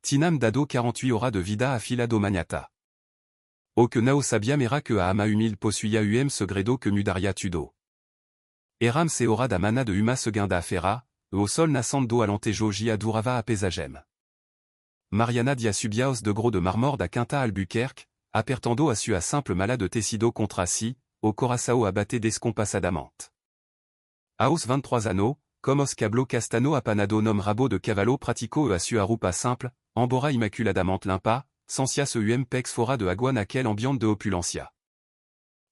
Tinam dado 48 hora de vida a fila do maniata. O que nao sabia mera que a ama humil possuia segredo que mudaria tudo. Eram se hora da mana de uma seguinda fera, o sol nascendo alentejo gia durava a pesagem. Mariana dia subiaos de gros de marmor da quinta Albuquerque, apertando a sua simple mala de tecido contra si, o coração abate descompassadamente. Aos 23 anno, como os cablo castano apanado nom rabo de cavalo pratico a sua rupa simple, embora immaculadamente limpa, sensia se pex fora de agua naquel ambiente de opulencia.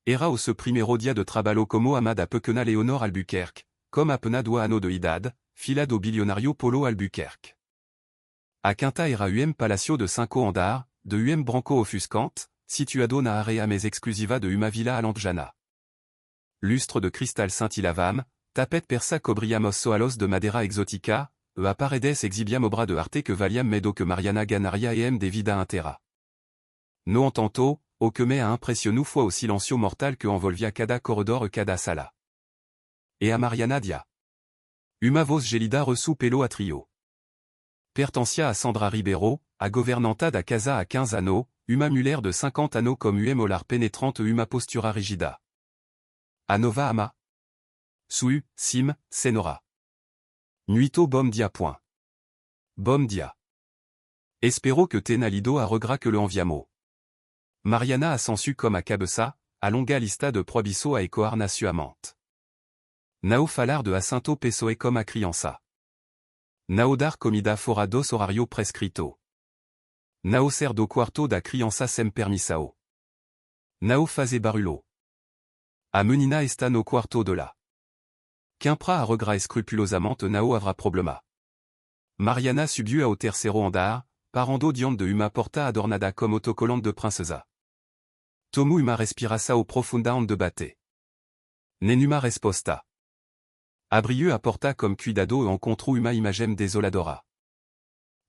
Era o se primero dia de trabalho como amada pequena Leonor Albuquerque, comme apenado anno de idade, fila do bilionario Polo Albuquerque. A quinta era palacio de 5 andar, de branco ofuscante, situado na area mais exclusiva de uma villa alentejana. Lustre de cristal scintillavam, tapete persa cobriamos soalos de madera exotica, a paredes exhibiam obra de arte que valiam medo que Mariana ganaria de vida intera. No entanto, o que me a impressionou foi o silencio mortal que envolvia cada corredor e cada sala. E a Mariana dia. Uma voz gelida reçu pelo a trio. Pertencia a Sandra Ribeiro, a governanta da casa a 15 anno, uma mulher de 50 anno comme olar pénétrante uma postura rigida. A nova ama. Suu, sim, senora. Nuito bom dia point. Bom dia. Espero que tena lido a regrat que le enviamo. Mariana a sensu comme a cabeça, a longa lista de probiso a ecoar nasuamente. Nao falar de acinto pessoe comme a criança. Nao dar comida fora dos horario prescrito. Nao ser do quarto da criança sem permissao. Nao faze barulo. A menina está no quarto de la. Quimpra a regrat scrupulosamente nao avra problema. Mariana subiu ao terceiro andar, parando diante de uma porta adornada como autocolante de princesa. Tomu uma respiração profunda onde bate. Nenuma resposta. Abriu a porta comme cuidado e encontrou uma imagem desoladora.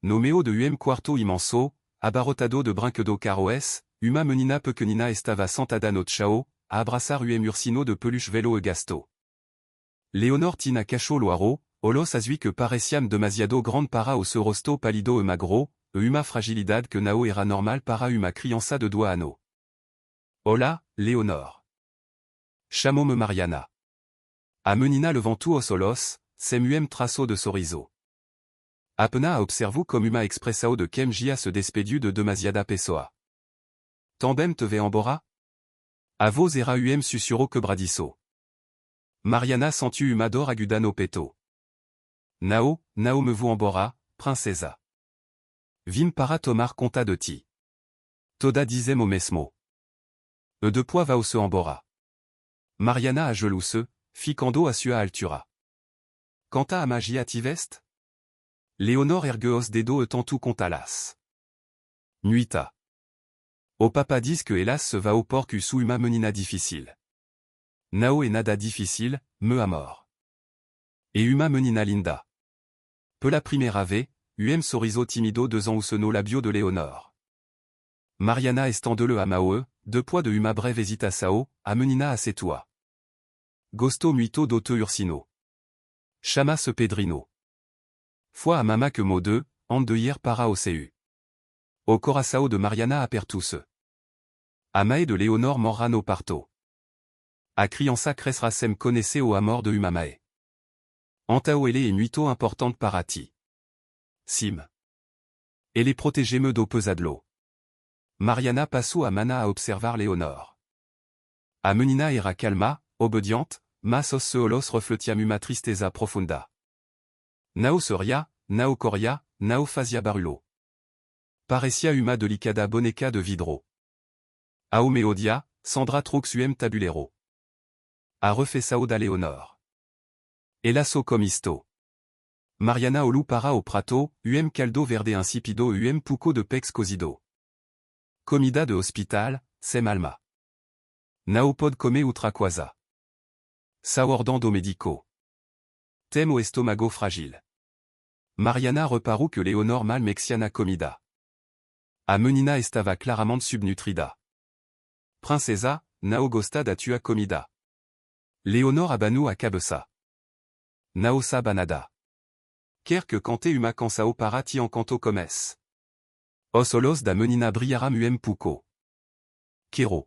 No meio de quarto imenso, abarrotado de brinquedo caroes, uma menina pequenina estava sentada no chão, a abraçar ursino de peluche velo e gasto. Leonor tina cacho loaro, olos asui que pareciam demasiado grande para o seu rosto pálido e magro, e uma fragilidade que nao era normal para uma criança de 2 anno. Hola, Leonor. Chamou-me Mariana. A menina levantou os olhos, sem traço de sorriso. Apena a observu como uma expressao de quem gia se despediu de demasiada pessoa. Também te ve embora? A voz era sussurro quebradiço. Mariana sentiu uma dor aguda no peito. Nao me vu embora, princesa. Vim para tomar conta de ti. Toda dizem o mesmo. E depois va se embora. Mariana ajoelhou-se, ficando a sua altura. Quanta a magia tiveste? Leonor ergueu os dedos e tentou contalas. Nuita. O papa diz que hélas se va au porc sous uma menina difficile. Nao e nada difficile, me amor. E uma menina linda. Pela primeira vez, sorriso timido devant o seno labio de Leonor. Mariana estendele a maoe, depois de uma breve hesitação, a menina acetua. Gosto muito do te ursino. Chama se Pedrino. Foi a mama que mo de, ande de hier para o seu. O coração de Mariana apertou-se. A mae de Leonor morra no parto. A criança crescera sem conhecer o amor de uma mae. Antao ele é muito importante para ti. Sim. Ele protege-me do pesadelo. Mariana passou a mana a observar Leonor. A menina era calma, obediente, mas os seus refletiam uma tristeza profunda. Nao soria, nao coria, nao fazia barulo. Parecia uma delicada boneca de vidro. Ao meodia, Sandra trux tabulero. A refesao da Leonor. Elasso comme isto. Mariana olu para o prato, caldo verde insipido puco de pex cozido. Comida de hospital, sem alma. Nao pod come outra coisa. Saordando medico. Tem o estomago fragile. Mariana reparou que Leonor mal mexiana comida. A menina estava claramente subnutrida. Princesa, nao gosta da tua comida. Leonor abanu a cabeça. Nao sabanada. Quer que cante uma canção para ti encanto comes. Os da menina briaram puco. Quero.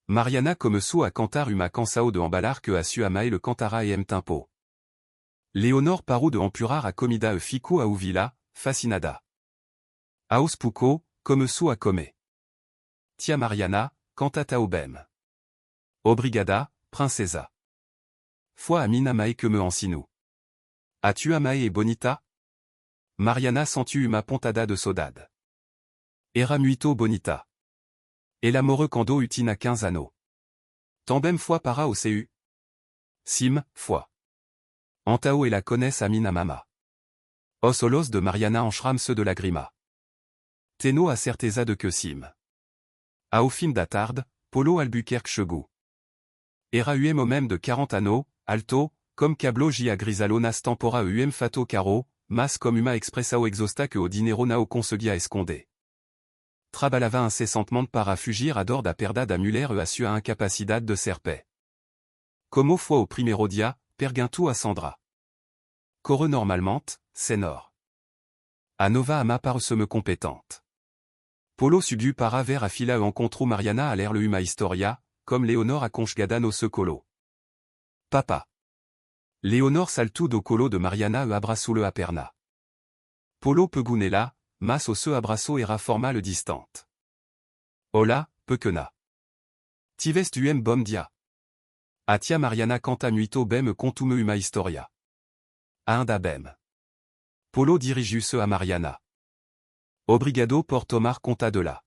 Mariana comme su a cantar uma cansao de embalar que a su amae le cantara e tempo. Léonore paru de empurar a comida e fico a uvila, fascinada. Aos puco, comme su a come. Tia Mariana, cantata obem. Obrigada, princesa. Foi a mina mae que me ensinu. As-tu amae e bonita? Mariana sentu uma pontada de saudade. Era muito bonita. El amoreux cando utina 15 anneaux. Tambem foi para o cu. Sim, foi. Antao et la connaissent a mina mama. Os olos de Mariana enchram ceux de la grima. Teno a certeza de que sim. Ao fim da tarde, Polo Albuquerque chegou. Era même de 40 anneaux, alto, comme cablo a grisalo nas tempora fato caro, mas comme uma expressao exosta que o dinero nao conseguia esconder. Trabalhava incessantement para fugir a dor da perda da mulher e a sua incapacidade de serpe. Como foi o primeiro dia, perguntou a Sandra. Corre normalement, senor. A nova ama paruce-me compétente. Polo subiu para ver a fila e encontrou Mariana a l'air le uma historia, comme Léonore a conchgada no seu colo. Papa. Léonore saltou do colo de Mariana e abraçou-le a perna. Polo pegunela, mas o seu abraço era formal distante. Hola, pequena. Tivest bom dia. A tia Mariana canta muito bem contume uma historia. Ainda bem. Polo dirigiu-se a Mariana. Obrigado por tomar conta de la.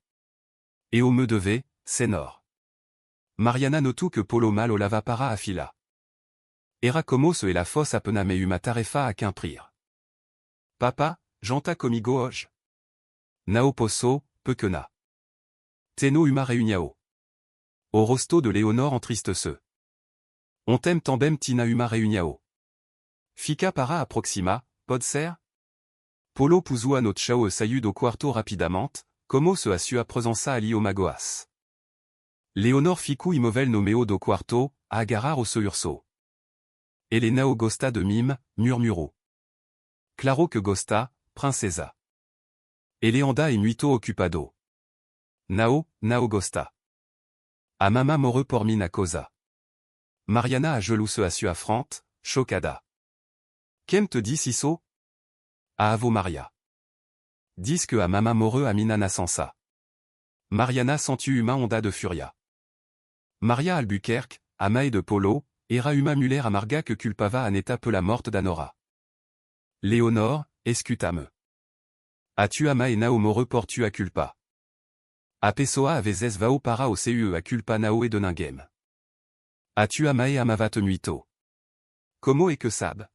E o me devez, senor. Mariana notou que Polo mal o lava para a fila. Era como se e la fosse apena me uma tarefa a cumprir. Papa, janta comigo hoje? Nao posso, pequena. Teno uma reuniao. O rosto de Léonore entristece. On t'aime também tina uma reuniao. Fica para a proxima, pode ser? Polo puso a notre chao e saiu do quarto rapidamente, como se a sua presença ali o magoas. Léonore ficou imovel no meio do quarto, a agarrar o seu urso. Ele nao gosta de mim, murmurou. Claro que gosta, princesa. Ele anda e muito ocupado. Nao gosta. A mama morre por mina cosa. Mariana ajoelou-se a sua frente, chocada. Quem te dit isso? A avo Maria. Diz que a mama morre a mina nascença. Mariana sentu uma onda de furia. Maria Albuquerque, amae de Polo, era uma mulher amarga que culpava Aneta pela morte d'Anora. Léonore, escutame. As-tu amae nao morre por tua culpa. A pessoa a vezes vao para o cu a culpa nao e de ninguém. As-tu amae amavat muito. Como é que sabe?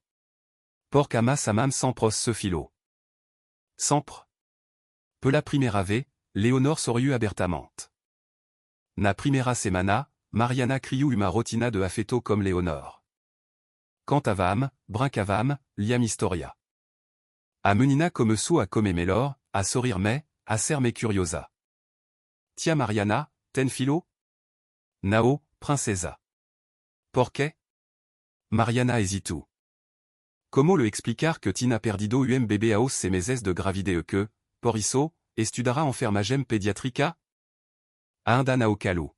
Porque amas amam sempre se filo. Sempre. Pela primeira vez, Léonore sorriu abertamente. Na primeira semana, Mariana criou uma rotina de afeto comme Léonore. Cantavam, brincavam, liam historia. A menina comme su a come melhor, a sorrir me, a ser me curiosa. Tia Mariana, ten filo? Nao, princesa. Por quê? Mariana hésitou. Como le explicar que tina perdido bebé aos ses meses de gravide e que, por isso, estudara enfermagem pédiatrica? Ainda nao calo.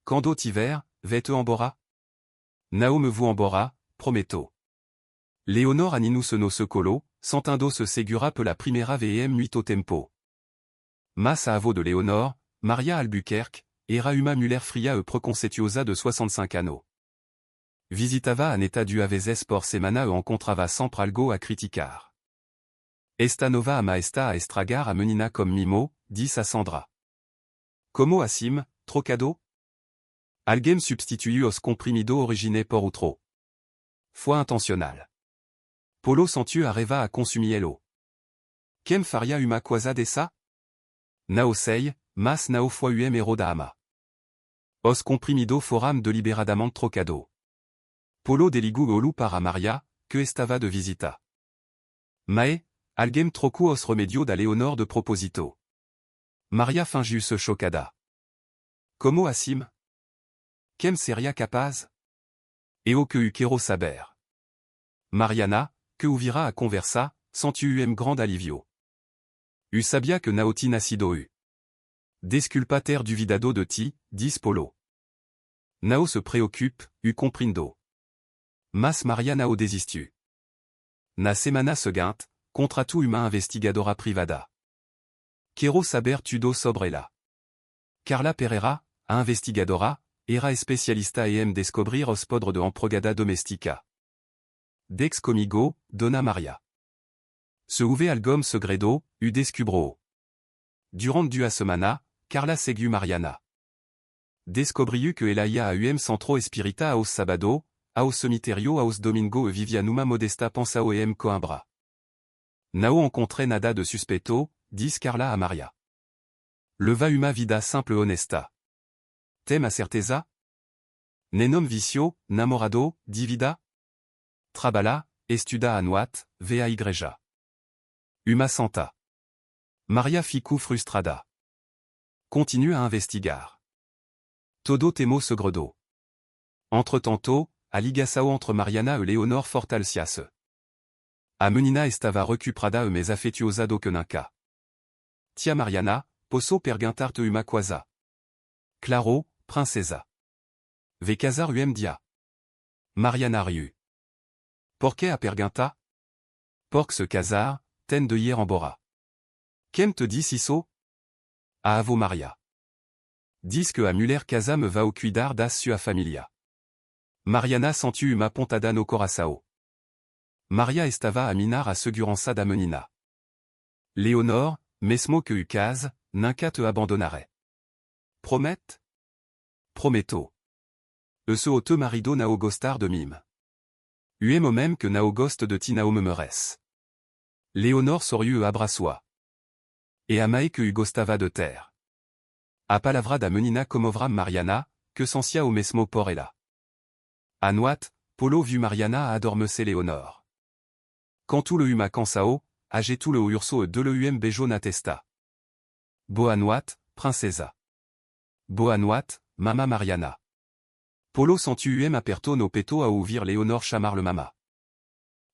Quando tiver, vais-te embora? Nao me vous embora, prometto. Léonore aninu se no se colo, sentindo se segura pela primeira vez muito tempo. Mas a avô de Léonore, Maria Albuquerque, era uma mulher fria e preconceituosa de 65 anneaux. Visitava Aneta duas vezes por semana e encontrava sempre algo a criticar. Esta nova ama está a estragar a menina comme mimo, disse a Sandra. Como assim, trocado? Alguém substituiu os comprimido origine por outro. Foi intencional. Polo sentu arriva a consumielo. Quem faria uma coisa dessa? Nao sei, mas nao foi ero da ama. Os comprimido foram deliberadamente trocado. Polo deligou olu para Maria, que estava de visita. Mae, alguém trocou os remedio da Léonore de proposito. Maria fingiu-se chocada. Como assim? Quem seria capaz? Eu que quero saber. Mariana, que ouvira a conversa, sentu grande alivio. Sabia que naoti nacido u. Desculpater duvidado de ti, dis Polo. Nao se préoccupe, comprindo. Mas Maria nao desistu. Na semana seguinte, contrato uma investigadora privada. Quero saber tudo sobre ela. Carla Pereira, a investigadora, era especialista em descobrir os podres de empregada domestica. Dex comigo, Dona Maria. Se uve algum segredo, descubro. Durant a semana, Carla seguiu Mariana. Descobriu que ela ia a centro espírita aos sábado, aos cemitério aos domingo e vivia numa modesta pensão Coimbra. Não encontrei nada de suspeito, diz Carla a Maria. Leva uma vida simple honesta. Tem a certeza? Nenom vicio, namorado, divida? Trabalha, estuda anuat, ve a igreja. Uma santa. Maria ficou frustrada. Continue a investigar. Todo temo segredo. Entretanto, a ligação entre Mariana e Leonor fortaleciase. A menina estava recuperada e mais afetuosa do que nunca. Tia Mariana, posso perguntar-te uma coisa. Claro, princesa. Ve casar dia. Mariana riu. Por que a pergunta? Porque se casar, ten de ir embora. Quem te disse isso? A avo Maria. Diz que a mulher casa me va o cuidar das sua família. Mariana sentiu uma pontada no coração. Maria estava a minar a segurança da menina. Leonor, mesmo que o case, nunca te abandonaré. Promete? Prometo. E se o teu marido não gostar de mim. Uemo même que não goste de ti não me mereces. Leonor sorriu e abraçou-a. E amai que gostava de ter. A palavra da menina comovra Mariana, que sentia o mesmo por ela. A noite, Polo viu Mariana a adormecer Leonor. Quand tout le huma cansao, age tout le urso e de le beijo na testa. Boa noite, princesa. Boa noite, mama Mariana. Polo sentiu apertou no peito a ouvir Leonor chamar le mama.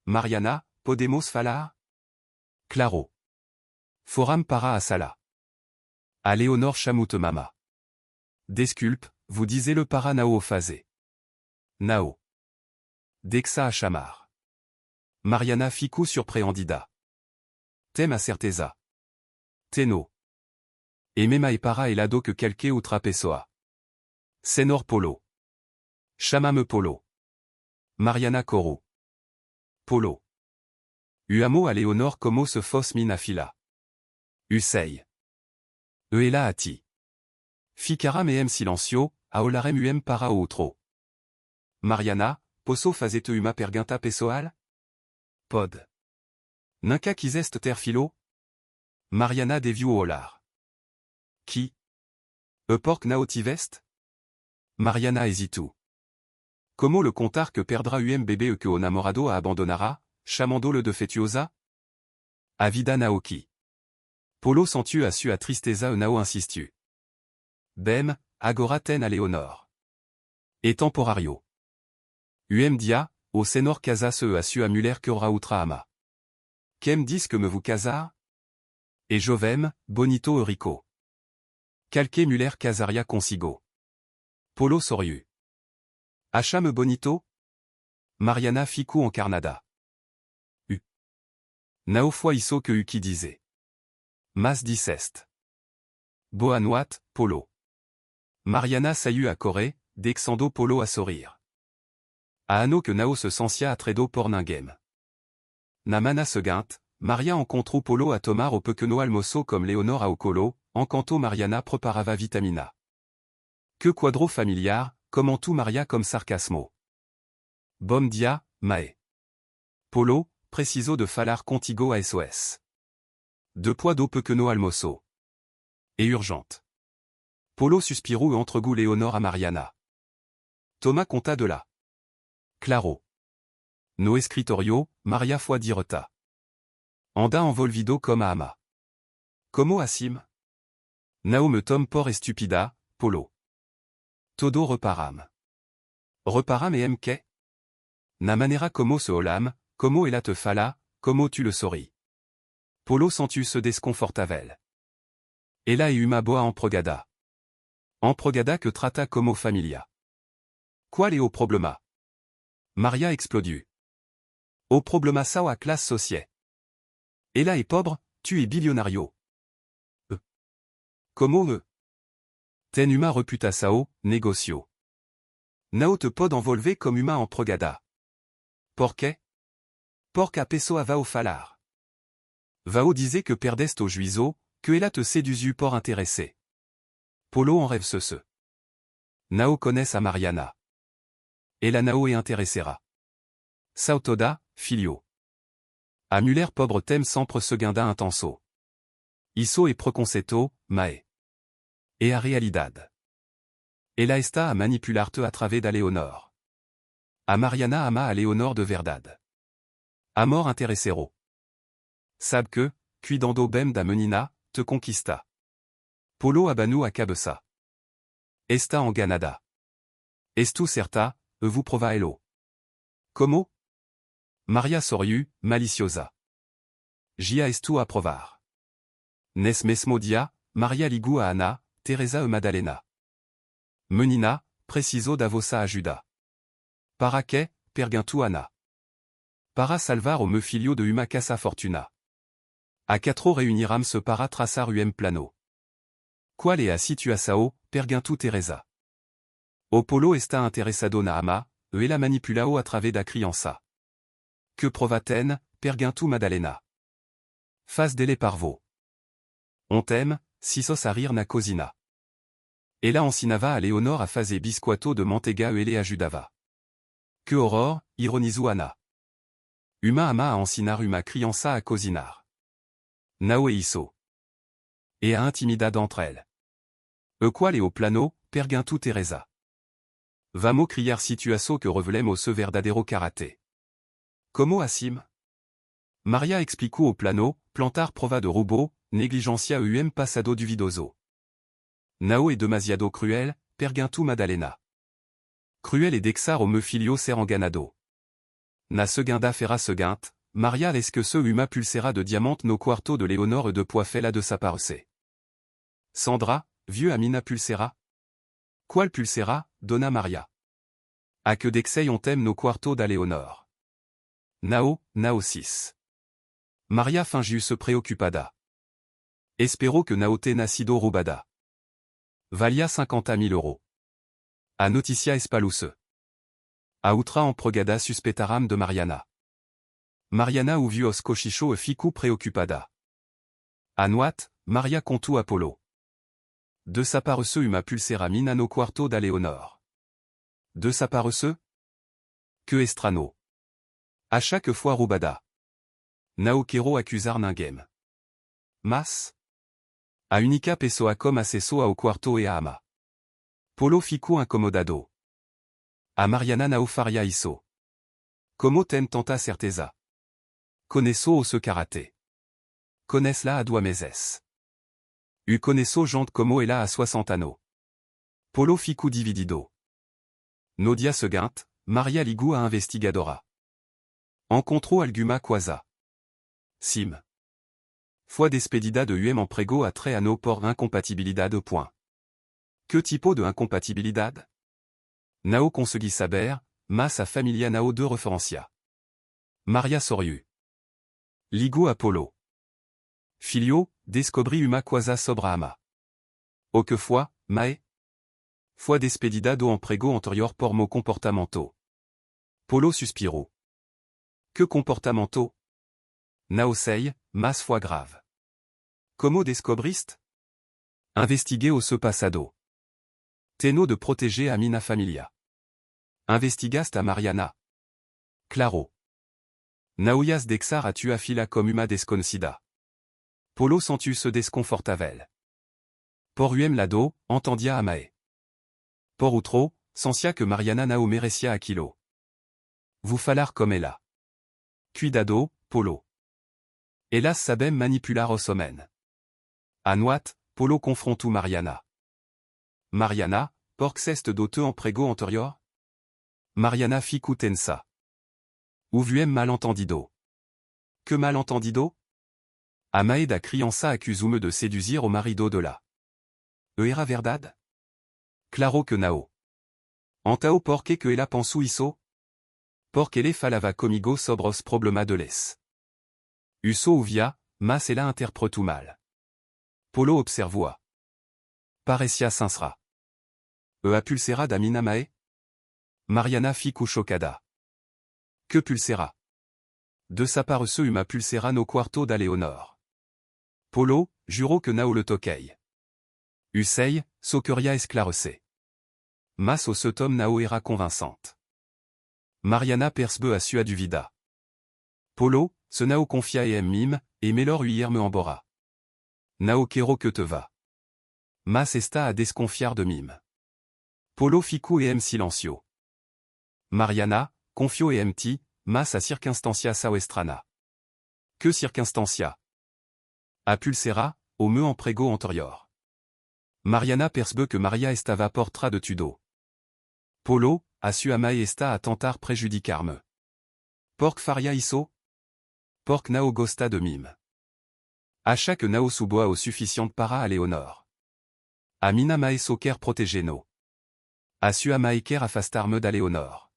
Mariana, podemos falar? Claro. Foram para a sala. A Leonor chamute mama. Desculpe, vous disiez le para nao faze. Nao. Dexa a chamar. Mariana ficou surpreendida. Tem a certeza. Teno. E mema e para elado que quelque outra pessoa. Senor Polo. Chama-me Polo. Mariana coro. Polo. Amo a Leonor como se fosse mina fila. Sei. Ela a ti. Ficara meem silencio, a olarem para outro. Mariana, posso fazer-te uma pergunta pessoal? Pod. Nunca quiseste ter filo? Mariana deviu olar. Qui? E porc nao tivest? Mariana hésitou. Como le contar que perdra bébé e que o namorado a abandonara, chamando le defetuosa? Avida Naoki. Polo sentiu a sua tristeza e nao insistiu. Bem, agora ten a Leonor. E temporario. Dia, o senor casase e a sua mulher que ora outra ama. Quem diz que me vous casar? E jovem, bonito e rico. Qualquer mulher casaria consigo. Polo sorriu. Achame bonito? Mariana ficou encarnada. Nao foi isso que qui disait. Mas disseste. Boa noite, Polo. Mariana saiu a correr, dexando Polo a sourire. A ano que Nao se sentia atredo por ninguém. Na mana seguinte, Maria encontrou Polo a tomar o pequeno almoço comme Leonor ao colo, enquanto Mariana preparava vitamina. Que quadro familiar, commentou Maria comme sarcasmo. Bom dia, Mae. Polo, preciso de falar contigo a SOS. De poids do pequeno almoço. Et urgente. Polo suspirou e entregou Leonor a Mariana. Thomas conta de la. Claro. No escritorio, Maria foi direta. Anda envolvido comme a ama. Como assim? Nao me tom por estupida, Polo. Todo reparam. Reparam e que? Na manera como se olam, como ela te fala, como tu le sorri. Polo sentu se desconfortavel. Ella et Uma boa emprogada. Emprogada que trata como familia. Qual é o problema? Maria explodiu. O problema sao a classe sociale. Ella est pauvre, tu es billionario. Como ten Uma reputa sao, negocio. Nao te pode envolver comme Uma emprogada. Porquê? Porca pessoa vao falar. Vao disait que perdeste au juizo, que ella te séduisu por intéressé. Polo en rêve ce. Nao connaisse a Mariana. Ella Nao est intéressera. Sao toda, filio. A Muller pobre tem sempre seguinda intenso. Isso e preconceito, mae. E a realidad. Ella está a manipular-te a través da Leonor. A Mariana ama a Leonor de verdade. Amor interessero. Sab que, cuidando bem da menina, te conquista. Polo abanu a cabeça. Esta en Ganada. Estu certa, vous prova elo. Como? Maria soriu, maliciosa. Gia estu a provar. Nes mesmo dia, Maria ligu a Ana, Teresa e Madalena. Menina, preciso da vossa ajuda. Para que, perguntou Ana. Para salvar o meu filho de uma casa fortuna. A quatro reuniram-se para traçar plano. Qual é a situação, perguntou Teresa. O Polo está interessado na ama, e ela manipulao a través da criança. Que prova-ten, perguntou Madalena. Faz dele parvo. On t'aime, si sos a rir na cosina. Ela ensinava a Leonor a fazer biscoito de manteiga e ele ajudava. Que horror, ironizou Ana. Uma ama a ensinar uma criança a cocinar. Nao e isso. E a intimidade entre elles. E qual é o plano, perguntou Teresa. Vamos criar situação que revelemos o verdadeiro karaté. Como assim? Maria explicou o plano, plantar prova de robô, negligencia passado duvidoso. Nao é demasiado cruel, perguntou Madalena. Cruel e dexar o meu filho ser enganado. Na segunda fera seguinte, Maria est-ce que ce Uma pulsera de diamante no quarto de Leonor e de Poifella de desaparecer. Sandra, vieux Amina pulsera? Qual pulsera, donna Maria. A que dexei on t'aime no quarto da Leonor. Nao 6. Maria fingiu se preocupada. Espero que Nao te nacido roubada. Valia 50.000 euros. A noticia espaluse. A outra emprogada suspetaram de Mariana. Mariana ouviu os cochicho e ficu preocupada. A noite, Maria contou a Polo. Desaparece uma pulsera mina no quarto da Leonor. Desaparece? Que estrano. A chaque fois roubada. Nao quero acusar ninguém. Mas? A única pessoa como acesso ao quarto e a ama. Polo ficu incomodado. A Mariana Nao faria isso. Como tem tanta certeza? Conheço o seu karaté. Conheço-la a 2 meses. Conheço gente como ela a 60 anos. Polo ficu dividido. No dia seguinte, Maria ligu a investigadora. Encontrou alguma coisa. Sim. Foi despedida de emprego a 3 anos por incompatibilidade. Que tipo de incompatibilidade? Nao consegui saber, mas a família Nao de referência. Maria soriu. Ligu a Polo. Filho, descobri uma coisa sobre a ama. O que foi, mae? Foi despedida do emprego anterior por meu comportamento. Polo suspirou. Que comportamento? Nao sei, mas foi grave. Como descobriste? Investiguei o seu passado. Teno de proteger a minha família. Investigaste a Mariana. Claro. Naoias dexar a tua fila como uma desconhecida. Polo sentu se desconfortavel. Por lado, entendia a mae. Por outro, sentia que Mariana Nao merecia aquilo. Vous falar comme ela. Cuidado, Polo. Elas sabem manipular os homens. A noite, Polo confrontou Mariana. Mariana, porx est do te emprego anterior? Mariana ficu tensa. Houvuem malentendido. Que malentendido? Amae da criança accuse-me de séduire au marido de la. Era verdade? Claro que nao. Antao porque que ela pensou isso? Porque ele falava comigo sobre os problema de les. Uso uvia, mas ela interpretou mal. Polo observoa. Parecia sincera. A pulsera da mina Mae? Mariana fico chocada. Que pulsera? De sa part uma pulsera no quarto da Leonor. Polo, juro que nao le toquei. Usei, so queria esclarecer. Mas o ce tom nao era convincente. Mariana percebe a sua duvida. Polo, se nao confia em mim, e melhor me embora. Nao quero que te va. Mas está a desconfiar de mim. Polo fico silencio. Mariana, confio ti, mas a circunstancia sao estrana. Que circunstancia? A pulsera, o meu emprego anterior. Mariana percebe que Maria estava portra de tudo. Polo, a sua mãe está a tentar prejudicar-me. Pork faria isso? Pork nao gosta de mim. Acha que nao suboa o suficiente para a Leonor. A mina mãe so quer proteger-no. A sua mãe quer afastar-me da Leonor.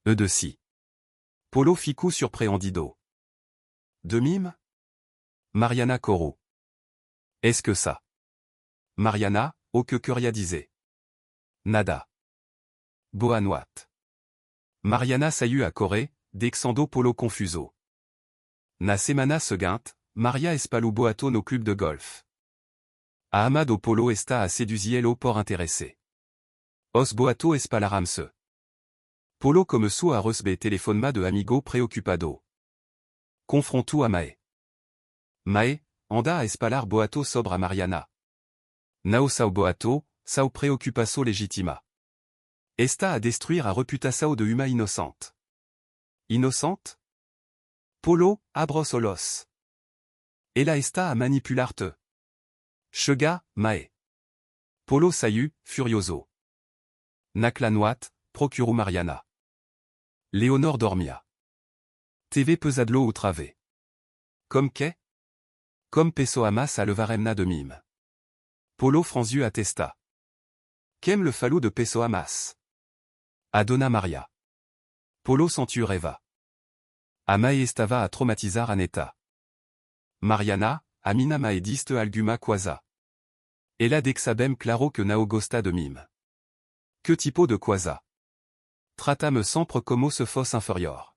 De si. Polo fico surpreendido. De mim? Mariana coro. Est-ce que ça? Mariana, o que queria dizer? Nada. Boa noite. Mariana saiu a correr, dexando Polo confuso. Na semana seguinte, Maria espalhou boato no club de golf. A amado Polo está a seduzielo por interesse. Os boato espalaram-se. Polo começou a receber telefonema de amigo preocupado. Confrontou a Mae. Mae, anda a espalhar boato sobre a Mariana. Nao sao boato, sao preocupação legítima. Está a destruir a reputação de uma inocente. Inocente? Polo, abros olos. Ela está a manipular-te. Chega, Mae. Polo saiu, furioso. Nakla noite, procurou Mariana. Leonor dormia. TV pesadlo ou travê. Comme que? Comme pessoamas a levaremna de mim. Polo franziu a testa. Quem le falou de pessoamas? A dona Maria. Polo sentiu reva. A Mae estava a traumatizar a neta. Mariana, a mina Mae diste alguma coisa. Ela dexabem claro que nao gosta de mim. Que tipo de coisa? Trata-me sempre como se fosse inferior.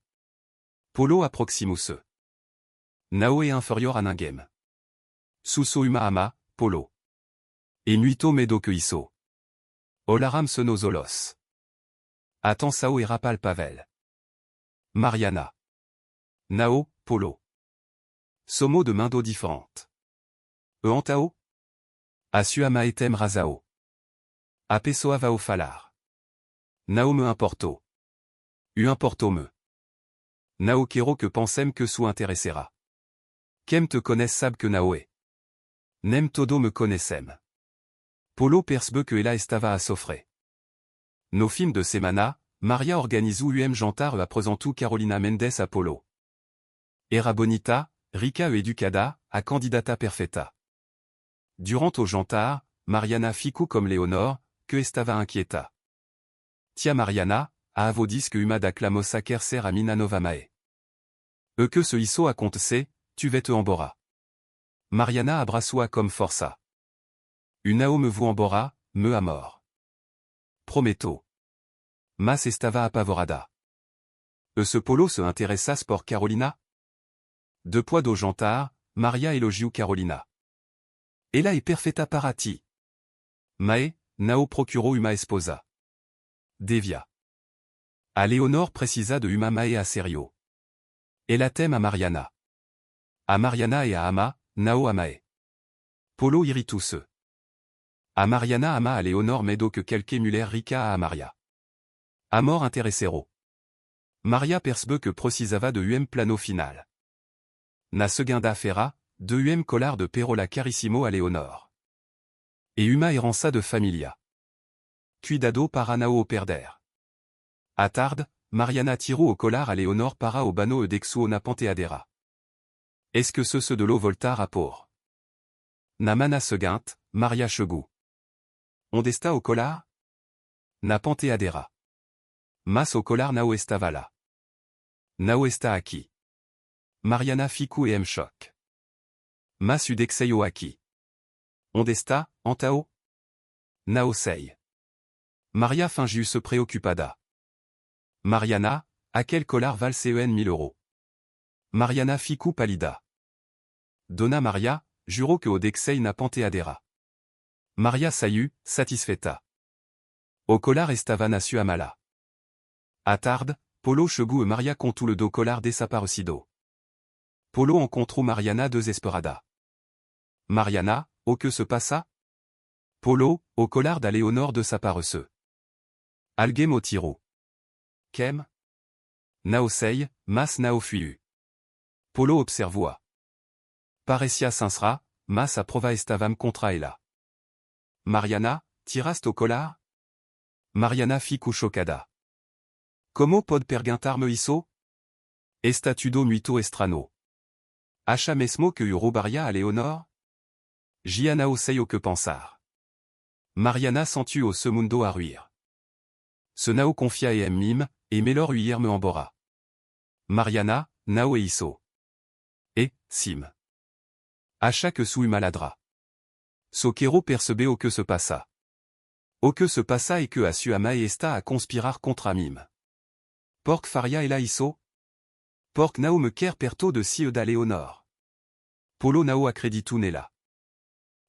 Polo aproximus-se. Nao é inferior a ninguém. Suso uma ama, Polo. E muito medo que isso. Olaram-se nos olos. Atensao era palpável. Mariana. Nao, Polo. Somo de mando diferente. Antao? A sua maetem razao. A pessoa va o falar. Nao me importou. Importou-me. Nao quero que pensem que sou interessera. Quem te conhece sabe que nao é. Nem todo me conhecem. Polo percebe que ela estava a sofrer. No fim de semana, Maria organizou jantar apresentou Carolina Mendes a Polo. Era bonita, rica e educada, a candidata perfeita. Durant o jantar, Mariana ficou comme Leonor, que estava inquieta. Tia Mariana, a avo disque uma da clamosa quer ser a mina nova Mae. Que se isso acontece, tu vas te embora. Mariana abraçou-a comme força. Unao me vous embora, me amor. Prometo. Mas estava apavorada. Ce Polo se interessas por Carolina? Depois do jantar, Maria elogiou Carolina. Ela é perfeita para ti. Mae, nao procurou uma esposa. Devia. A Leonor precisa de uma Mae a sério. Ela tem a Mariana. A Mariana e a ama, nao a Mae. Polo irritou-se. A Mariana ama a Leonor medo que quelque mulher rica a Maria. Amor interessero. Maria percebe que precisava de plano final. Na segunda-feira, de colar de perola carissimo a Leonor. E uma herança de família. Cuidado para nao perder. À tarde, Mariana tirou o colar a Leonor para o bano e dexuo na penteadera. Est-ce que ce de l'eau voltar à pour? Namana seguint, Maria chegou. Ondesta au collar? Na panteadera. Mas au collar nao estavala. Nao esta aqui. Mariana ficu et choc. Mas udexeio aqui. Ondesta, antao? Nao sei. Maria fingiu preoccupada. Mariana, à quel collar val 1000 euros? Mariana ficu pallida. Donna Maria, juro que odexei na panteadera. Maria saiu, satisfeta. Au collar estava nasu amala. À tarde, Polo chegou e Maria contou le do collar desaparecido. Polo encontrou Mariana desesperada. Mariana, o que se passa? Polo, au collar da Leonor desapareceu. Alguém mo tirou. Quem? Nao sei, mas nao fiu. Polo observoa. Parecia sincera, mas a prova estavam contra ela. Mariana, tiraste au collar? Mariana ficu chocada. Como pode perguntar-me isso? Estatudo muito estrano. Acha mesmo que eu roubaria a Leonor? Gianao sei o que pensar. Mariana sentu au semundo a ruir. Se nao confia e mime, et melhor uir me embora. Mariana, nao e isso. E, sim. Acha que sui maladra. Soquero percebe o que se passa. O que se passa et que a su ama e esta a conspirar contra mime. Porc faria ela isso? Porc nao me quer perto de si da Leonor. Polo nao acreditu nela.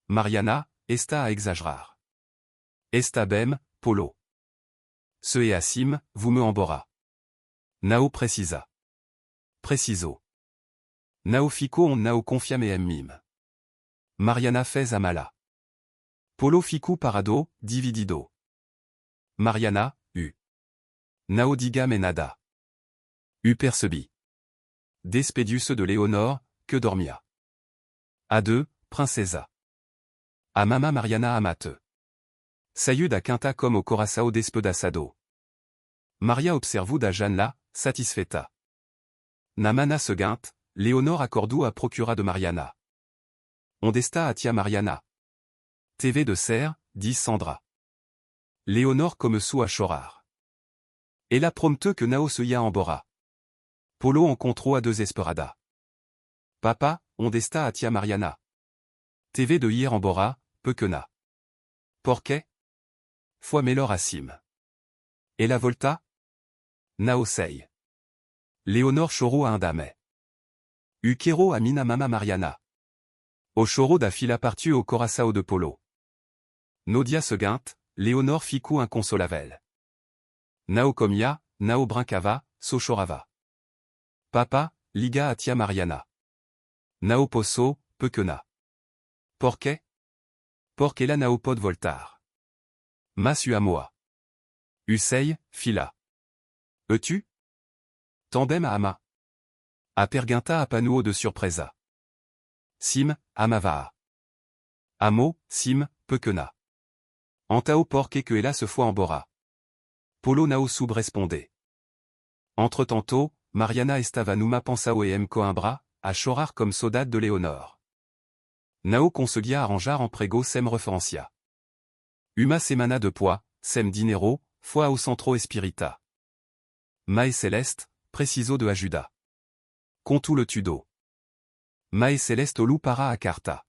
Mariana, esta a exagerar. Esta bem, Polo. Ce e assim, vous me embora. Nao precisa. Preciso. Nao fico on nao confia me mime. Mariana fez amala. Polo ficu parado, dividido. Mariana, Nao diga me nada. Percebi. Despedius de Leonor, que dormia. A deux, princesa. A mama Mariana amate. Saiu da quinta comme au coraçao despedaçado. Maria observu da Janla, satisfeta. Namana seguint, Leonor accordu a procura de Mariana. Ondesta a tia Mariana. TV de serre, dit Sandra. Leonor comme sou a chorar. Ela prompte que nao se ia embora. Polo encontrou a desesperada. Papa, ondesta a tia Mariana. TV de ir embora, peu que na. Porquê? Foi melhor assim. Ela volta? Nao sei. Leonor chorou a indame. Quero a mina mama Mariana. O choro da fila partiu au coraçao de Polo. Nodia seguint, Leonor ficu inconsolavel. Nao comia, nao brincava, so chorava. Papa, liga a tia Mariana. Nao posso, peu que na. Porquê? Porque ela nao pod voltar. Mas a moi. Sei, fila. Tu? Tandem a ama. A pergunta a panuo de surpresa. Sim, amava. Amo, sim, peu que na. Antao porque que ela se foi embora. Polo nao sub responde. Entre tantôt, Mariana estava numa pensao e coimbra, a chorar comme saudade de Leonor. Nao conseguia arranjar emprego sem referencia. Uma semana de pois, sem dinero, foi ao centro espírita. Mae Celeste, preciso de ajuda. Contu le tudo. Mae Celeste olu para a carta.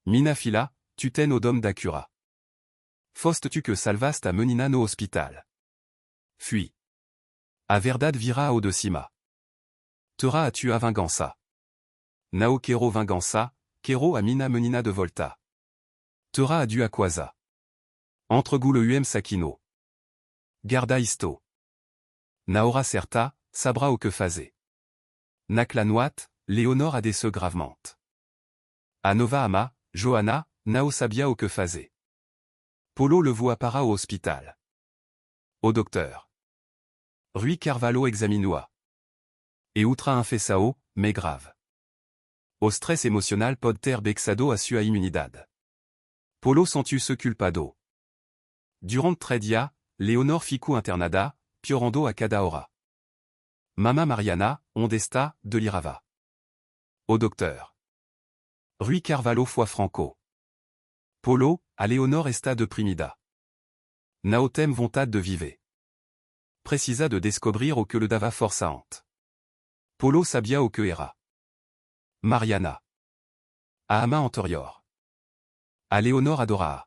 Mina fila, tu ten o dom da cura. Foste tu que salvast a menina no hospital. Fui. A verdade vira ao de cima. Tera a tu a vingança. Nao quero vingança, quero a mina menina de volta. Tera a du a quasa. Entregu le sakino. Garda isto. Naora certa, sabra o que fazer. Naklanoat, Léonore a des gravement. A nova ama, Johanna, nao sabia o que fazer. Polo le voit para au hospital. Au docteur. Rui Carvalho examinua. Et outra infesao, mais grave. Au stress émotionnel pod ter bexado a sua immunidad. Polo sentu se culpado. Durant 3 dias, Leonor ficu internada, piorando a cada hora. Mama Mariana, ondesta, delirava. au docteur. Rui Carvalho foi Franco. Polo, a Leonor esta de primida. Naotem vontade de viver. Precisa de descobrir o que le dava forçaante. Polo sabia o que era. Mariana. A ama anterior. A Leonor adoraa.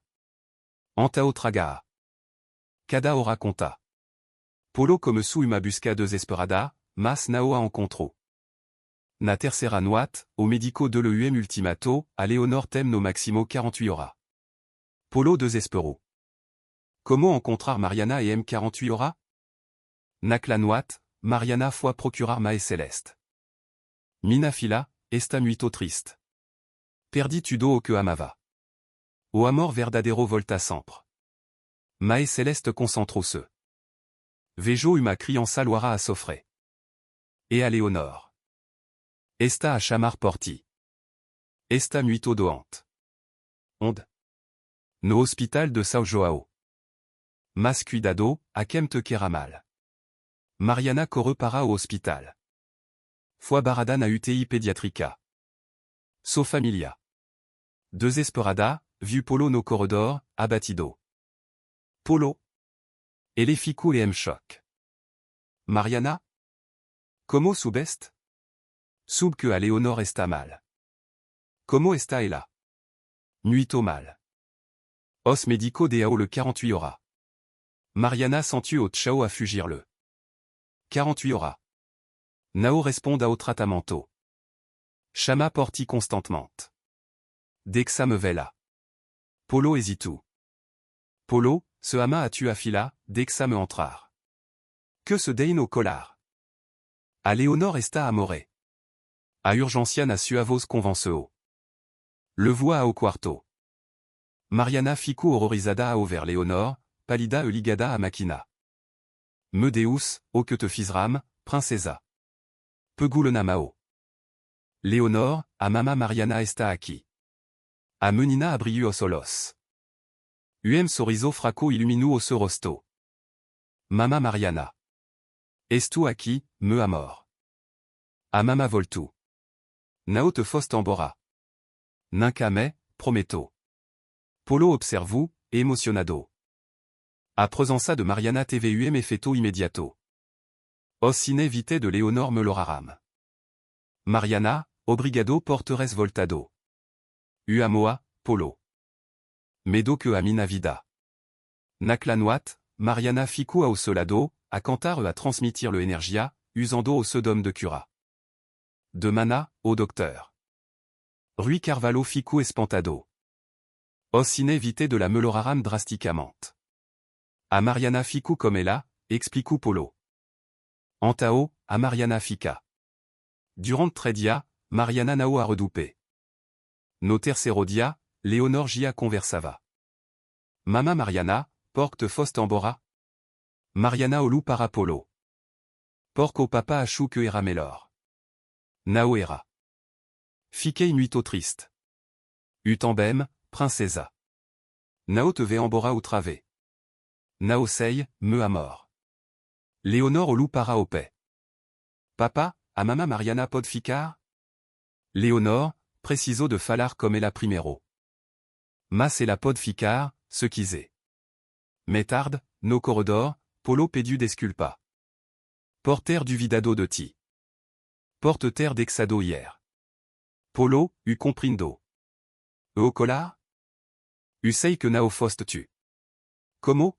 Antao tragaa. Cada ora conta. Polo como su uma busca desesperada, mas nao a encontro. Na terceira noite, au médico de l'EUM ultimato, a Leonor tem no maximo 48 horas. Polo desespero. Comment encontrar Mariana et M48 horas? Nac la noite, Mariana foi procurar mae celeste. Mina fila, esta muito triste. Perdi tudo o que amava. O amor verdadeiro volta sempre. Mae celeste concentrou-se. Vejo uma criança loira a sofrer. Et a Leonor. Esta a chamar porti. Esta muito doente. Onde? No hospital de São João. Mas cuidado, a quem te queira mal. Mariana corre para o hospital. Foi barada na UTI pediatrica. So familia. Desesperada, vu Polo no corredor, abatido. Polo. Ele ficou e choc. Mariana? Como subest? Sub que a Leonor está mal. Como está ela? Muito mal. Os médico deao le 48 horas. Mariana sentu au tchao a fugir le. 48 horas. Nao responde ao tratamento. Chama porti constantement. Dexa me vela. Polo hésitou. Polo, se ama a tu a fila, dexa me entrar. Que se dein au collar. A Leonor está amore. A urgencia na suavos convenceo. Le voix ao quarto. Mariana ficou horrorizada ao ver Leonor, pallida e ligada a máquina. Me deus, o que te fizram, princesa. Pegou namao. Leonor, a mama Mariana está aqui. A menina abriu os olhos. Sorriso fraco illuminou o seu rosto. Mama Mariana. Estu aqui, me amor. A mama voltu. Nao te fost embora. Nunca me, prometto. Polo observou, emocionado. A presença de Mariana tvum effetto immediato. Os sine vite de Leonor me loraram. Mariana, obrigado porteres voltado. Uamoa, Polo. Medo que a mina vida. Nac la noite, Mariana ficou ao seu lado, a cantar a transmitir le energia, usando o sedum de cura. De mana, au docteur. Rui Carvalho ficou espantado. Os sine vite de la meloraram drasticament. A Mariana ficou comme ela, explicou Polo. Antao, a Mariana fica. Durant 3 dia, Mariana nao a redoupé. No terceiro dia, Leonor gia conversava. Mama Mariana, porc te fost embora? Mariana olu para Polo. Porco papa achou que era melhor. Nao era. Fiquei muito triste. Utambem, princesa. Nao te ve embora ou trave. Nao sei, me amor. Leonor olu para o pé. Papa, a mama Mariana pod ficar? Leonor, preciso de falar comme ela primero. Mas ela pod ficar, se quise. Mais tarde, no corredor, Polo pedu desculpa. Porter du vidado de ti. Porte terre d'exado hier. Polo, u comprindo. O collar? U sei que nao fost tu. Como?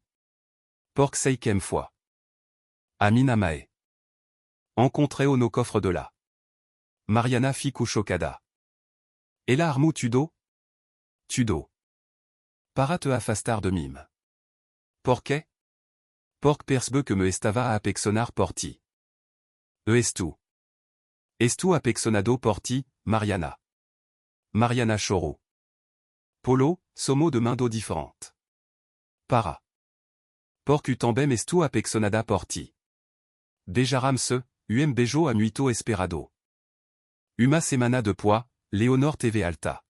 Porc sei quem foi. Amina mae. Encontreo no coffre de la. Mariana ficou chocada. Ela armu tudo? Tudo. Para te afastar de mim. Porquê? Porc persbe que me estava a apexonar porti. Estu. Estu apexonado porti, Mariana. Mariana choro. Polo, somo de mando diferente. Para. Porc utambem estu apexonada porti. Bejaram se, bejo a muito esperado. Uma semana de pois, Leonor tv alta.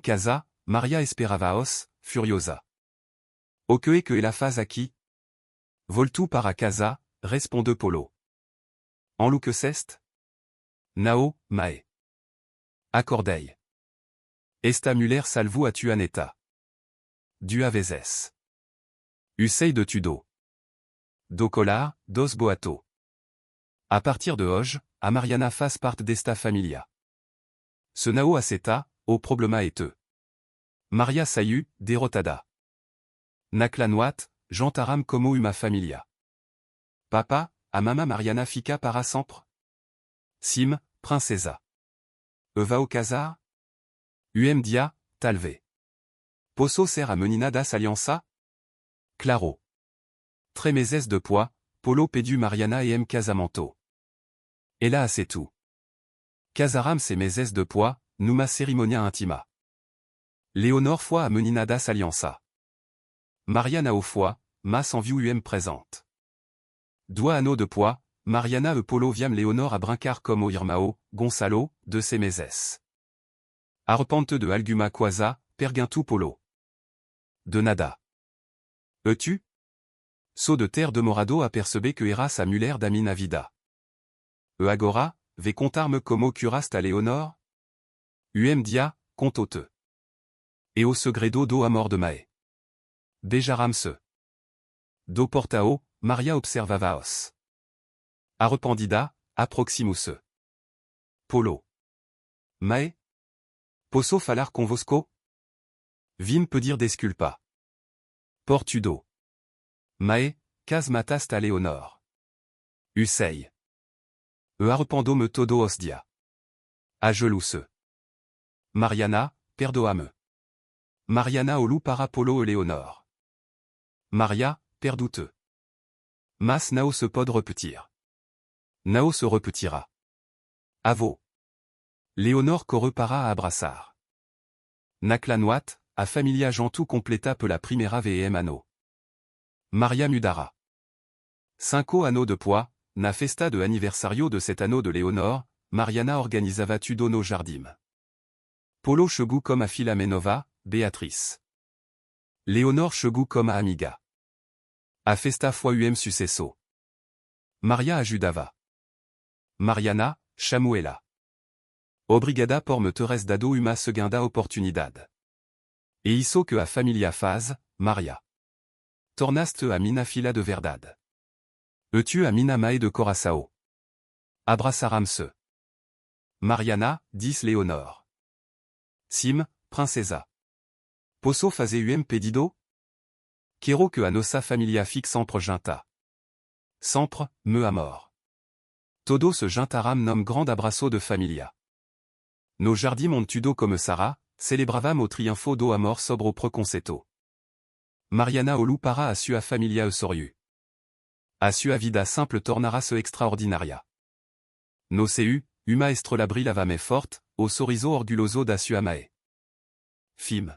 Casa, Maria esperavaos, furiosa. O que é que ela faz aqui? Voltu para casa, responde Polo. En lu que cest? Nao, mae. Accordei. Esta Muller salvu a tuaneta. Dua vezes. Usei de tudo. Do colar, dos boato. À partir de hoje, a Mariana faz parte desta família. Ce nao aceta, o problema est eux. Maria saiu, derrotada. Naklanwat, jantaram como uma família. Papa, a mama Mariana fica para sempre? Sim, princesa. Eva casar? Dia, talvez. Posso ser a menina das aliança? Claro. 3 meses de pois, Polo pediu Mariana em casamento. Et là c'est tout. Casaram ces meses de pois, numa cerimônia intima. Leonor foi a menina das aliança. Mariana au foi, mas enviu présente. 2 anneaux de pois, Mariana e Polo viam Leonor a brincar comme o irmão, Gonçalo, de ces meses. Arpente de alguma coisa, perguntou Polo. De nada. Tu? Saut de terre demorado a perceber que eras a Muller da minha vida. Agora, ve contar-me como curaste a Leonor? Dia, conto-te. E o segredo do amor de Mae. Beijaram-se. Do portao, Maria observava-os. Arrependida, aproximus-se. Polo. Mae? Posso falar convosco? Vim pedir desculpa. Portudo. Mae, cas matast a Leonor. Usei. Arrependo-me todo os dia. Agelouse. Mariana, perdoa-me. Mariana olú para Polo e Leonor. Maria, perdoute. Mas nao se pode repetir. Nao se repetira. Avo. Leonor corre para a abraçar. Naklanwat, a família jantu completa pela primeira vez ano. Maria mudara. 5 anneaux de pois, na festa de anniversario de cet anneau de Leonor, Mariana organisava tudo no jardim. Polo chegou comme a Filamenova, Beatrice. Leonor chegou comme a amiga. A festa foi sucesso. Maria ajudava. Mariana, chamuela. Obrigada por me teres dado uma segunda oportunidade. E isso que a família faz, Maria. Tornaste a minha filha de verdade. Tu a minha mãe de coração. Abraçaram-se. Mariana, diz Leonor. Sim, princesa. Posso fazer pedido? Quero que a nossa família fique sempre junta. Sempre, meu amor. Todo se juntaram num grande abraço de família. Nos jardim montudo como Sarah, celebravam o triunfo do amor sobre o preconceito. Mariana olú para a sua família e sorriu. A sua vida simple tornara-se extraordinária. No seu, uma estrela brilhava mais forte, o sorriso orgulhoso da sua mãe. Film.